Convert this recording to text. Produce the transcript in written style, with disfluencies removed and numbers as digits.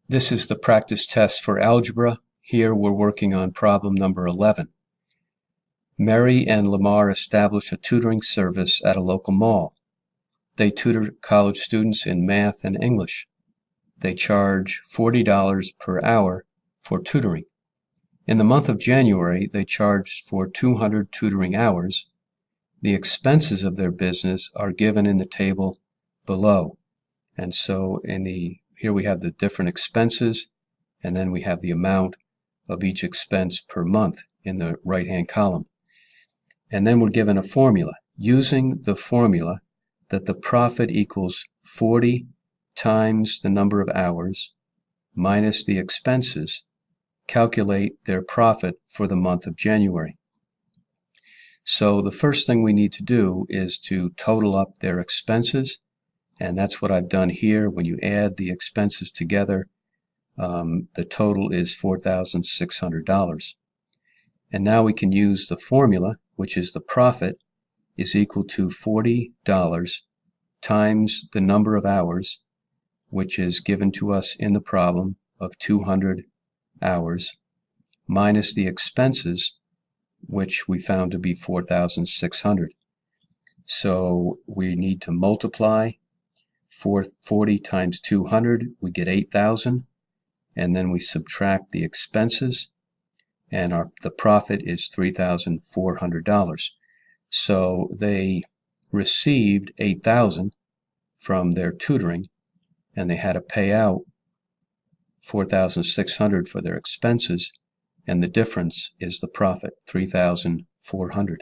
This is the practice test for algebra. Here we're working on problem number 11. Mary and Lamar establish a tutoring service at a local mall. They tutor college students in math and English. They charge $40 per hour for tutoring. In the month of January, they charged for 200 tutoring hours. The expenses of their business are given in the table below. And so here we have the different expenses, and then we have the amount of each expense per month in the right-hand column. And then we're given a formula. Using the formula that the profit equals 40 times the number of hours minus the expenses, calculate their profit for the month of January. So the first thing we need to do is to total up their expenses, and that's what I've done here. When you add the expenses together, the total is $4,600. And now we can use the formula, which is the profit is equal to $40 times the number of hours, which is given to us in the problem of 200 hours, minus the expenses, which we found to be 4,600. So we need to multiply 40 times 200, we get 8,000, and then we subtract the expenses, and the profit is $3,400. So they received 8,000 from their tutoring, and they had to pay out 4,600 for their expenses, and the difference is the profit, $3,400.